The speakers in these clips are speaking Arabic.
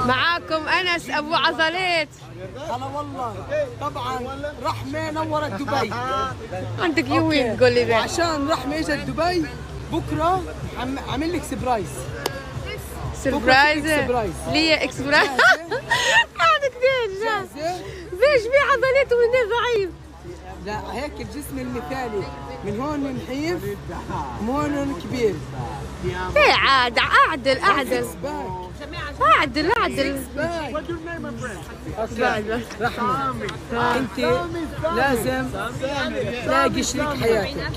معاكم انس ابو عضلات. هلا والله. طبعا رحمه نورت دبي. عندك يومين تقول لي بقى. عشان رحمه اجت دبي بكره عامل لك سبرايز. سربرايز ليه اكسبرايز. عندك ديش ليش في عضلات ومن ضعيف؟ لا هيك الجسم المثالي، من هون نحيف من هون كبير. ايه عاد اعدل اعدل اعدل اعدل. رحمه انت لازم تلاقي شريك حياتك.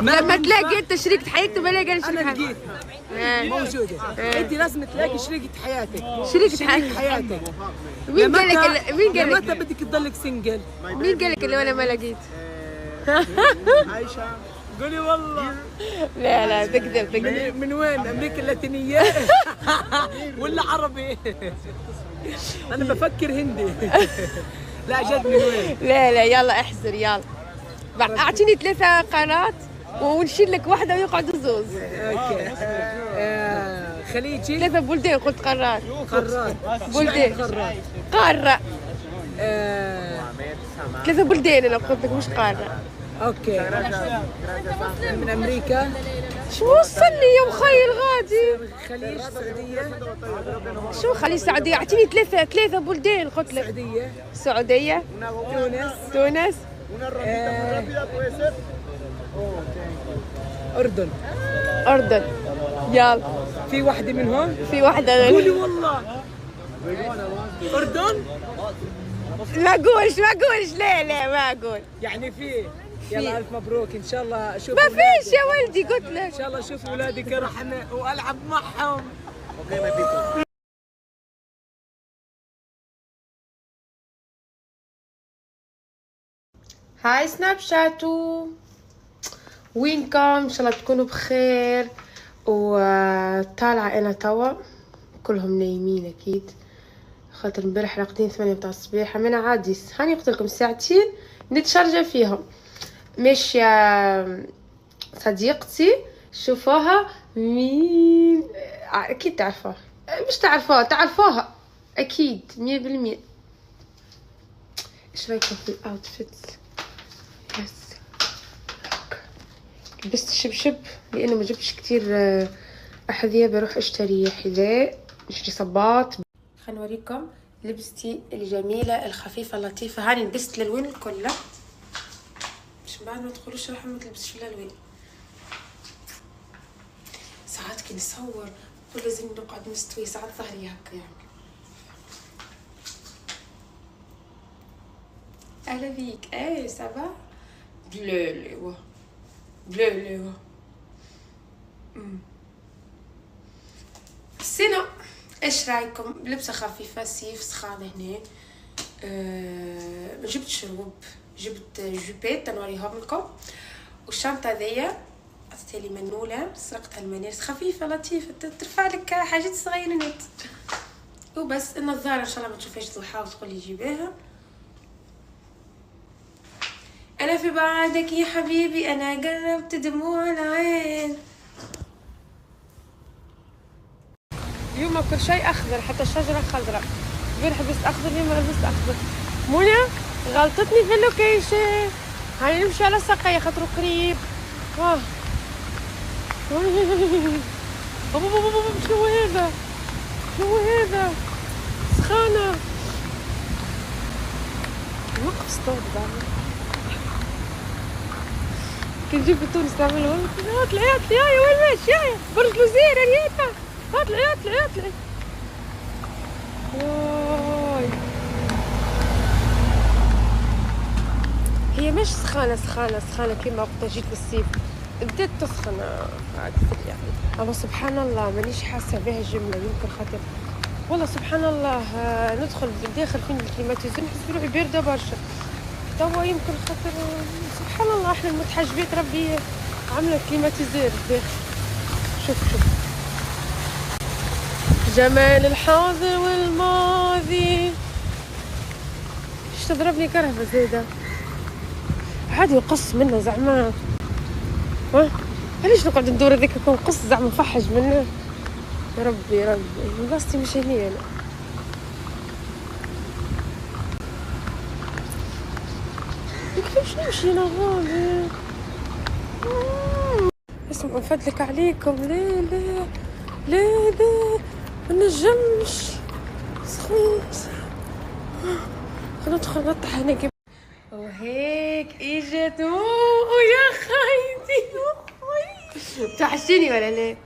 لما تلاقي انت شريكة حياتك بلاقي انا شريك انا لقيت موجوده. انت لازم تلاقي شريكه حياتك. شريك حياتك. مين قال لك مين قال لك متى بدك تضلك سنجل؟ مين قال لك اللي انا ما لقيت؟ عايشه قولي والله. لا لا تكذب تكذب. من وين؟ امريكا اللاتينيه ولا عربي؟ انا بفكر هندي. لا جد من وين؟ لا لا يلا احذر يلا. اعطيني 3 قارات ونشيل لك واحده ويقعدوا زوز. اوكي. خليجي. 3 بلدان قلت قارات. قارات. بلدان. قارات. قاره. 3 بلدان انا قلت لك مش قاره. اوكي. من امريكا. شو وصلني يا مخي الغادي؟ خليج السعوديه. شو خليج السعوديه؟ اعطيني 3 بلدان قلت لك. السعوديه. تونس. اردن. يلا في واحده من هون؟ في واحده. قولي والله. اردن. ما اقولش لا ما اقول. يعني في. يلا الف مبروك ان شاء الله اشوف. ما فيش يا ولدي قلت لك. ان شاء الله اشوف اولادك رحمه والعب معهم. هاي سناب شاتو، وينكم؟ ان شاء الله تكونوا بخير. وطالعه انا توا كلهم نايمين اكيد، خاطر امبارح راقدين 8 متاع الصباح. انا عادي هاني قلت لكم ساعتين نتشارجا فيهم. مش يا صديقتي شوفوها. مين؟ اكيد تعرفوها. مش تعرفوها اكيد 100%. ايش رايكم في الاوتفيت؟ يس لبست شبشب لانه ما جبتش كتير احذيه. بروح اشتري حذاء، اشتري صباط. خلينا نوريكم لبستي الجميله الخفيفه اللطيفه. هاني لبست الالوان الكل، مش بعد ما تقولوش راح ما تلبسش الالوان. ساعات كي نصور لازم نقعد مستوي، ساعات ظهري هكا يعني. اهلا بيك. ايه سافا بلو لي سينا. ايش رايكم؟ لبسه خفيفه صيف سخانه هنا. ما جبت شروب، جبت جوبيت تنوريهم لكم. والشنطه ذيا عطيتها لي منوله، سرقتها المنارس خفيفه لطيفه ترفع لك حاجات صغيرينات وبس. النظاره ان شاء الله ما تشوفيش ضحى وتقولي جيبيها. انا في بعدك يا حبيبي، انا قربت دموع العين. اليوم كل شيء اخضر، حتى الشجره خضراء. امبارح لبست اخضر، اليوم لبست اخضر. منى غلطتني في اللوكيشن. هاي نمشي على ساقية خاطر قريب. شنو هذا سخانه. وقف ستوب بعمل كي نجيب في تونس تعملوا اطلعي يا وين ماشي يا برج لوزير ريتا. اطلعي هي مش سخانه كيما وقت جيت بالصيف بدات تسخن اكثر يعني. اما سبحان الله مانيش حاسه بها الجمله، يمكن خاطر والله سبحان الله ندخل بالداخل فين الكليماتيزور نحس بروحي بارده برشا. توا يمكن خاطر سبحان الله احنا المتحجبات ربي عملت كليماتيزور الداخل. شوف جمال الحاضر والماضي. ايش تضربني كرهبه زايده عادي وقص منه زعما. علاش نقعد ندور هذيك نقص زعما نفحج منه. يا ربي بلاصتي مش هني انا. نمشي انا غالي. اسمعوا من فضلك عليكم. ليه ليه ليه ليه ما نجمش، سخنت. خلينا ندخل نطح هنا. وهيك اجت. يا خايتي توحشيني ولا ليه؟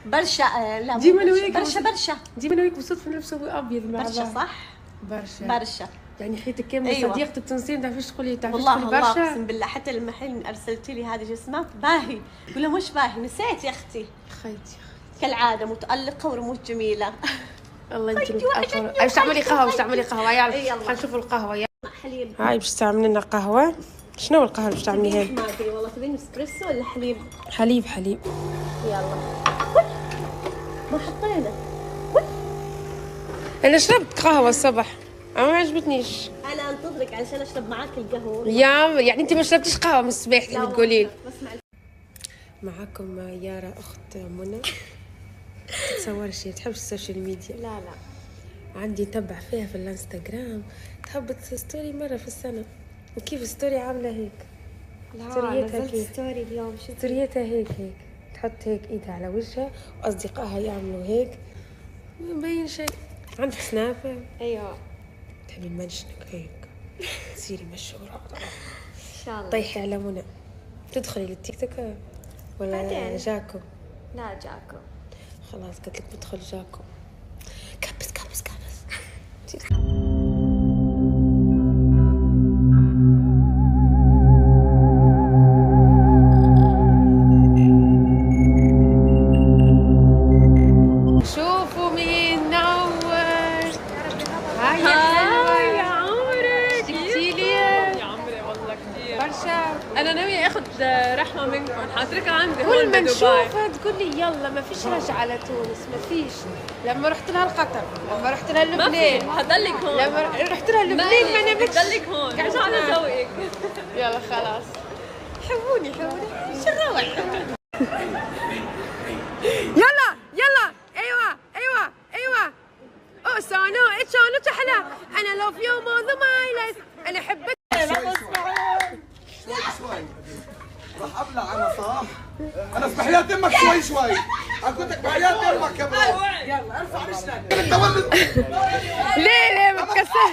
برشا. لا ديما انا وياك برشا ديما انا وياك بالصدفه نلبسوا ابيض مع بعض. برشا صح؟ برشا يعني حياتك كامله. أيوة. صديقتك التونسيه ما تعرفيش تقولي والله برشا. اقسم بالله حتى المحل ارسلت لي هذا جسمك باهي، ولا مش باهي نسيت يا اختي. خيتي كالعاده متالقه ورموش جميله. الله انت متاخره. باش تعملي قهوه باش تعملي قهوه. يلا خلينا نشوفوا القهوه. يلا حليب. هاي باش تعملي لنا قهوه. شنو القهوه اللي باش تعمليها؟ ما ادري والله. تبين اسبريسو ولا حليب؟ حليب. يلا. ما حطينا. انا شربت قهوه الصبح ما عجبتنيش. انا انتظرك علشان اشرب معاك القهوه. يعني انت ما شربتيش قهوه من الصباح اللي تقولين. معكم يارا اخت منى. تصور شيء تحب السوشيال ميديا؟ لا عندي نتبع فيها في الانستغرام. تحب ستوري مره في السنه. وكيف ستوري عامله هيك؟ لا نزلت ستوري اليوم. ستوريتها هيك تحط هيك ايدها على وجهها واصدقائها يعملوا هيك ما مبين شيء. عندك سناب؟ ايوه. تحبي نمنشنك هيك تصيري مشهوره ان شاء الله. طيحي على منى. تدخلي للتيك توك ولا بعدين. جاكو؟ لا جاكو. خلاص قلت لك ندخل جاكو. كبس شوفوا مين نور. هاي يا عمرك. شفتي لي يا عمري والله كثير برشا. انا ناويه اخذ رحمه منكم، حاتركها عندي كل هون ما بدبي. نشوفها تقول لي يلا ما فيش رجعه لتونس. ما فيش. لما رحت لها القطر، لما رحت لها ما في، لبنان، حضلك هون. لما رحت لها لبنان ما نمتش. حضلك هون مش على ذوقك. يلا خلاص حبوني شو الروح. يلا ايوه سانو تحلى. انا لو في يوم موضوع مايلس انا حبيت. شوي راح ابلع انا صح؟ انا بحياة امك شوي قلت لك بحياة امك يا برو. يلا ارفع رجلك. ليه متكسر.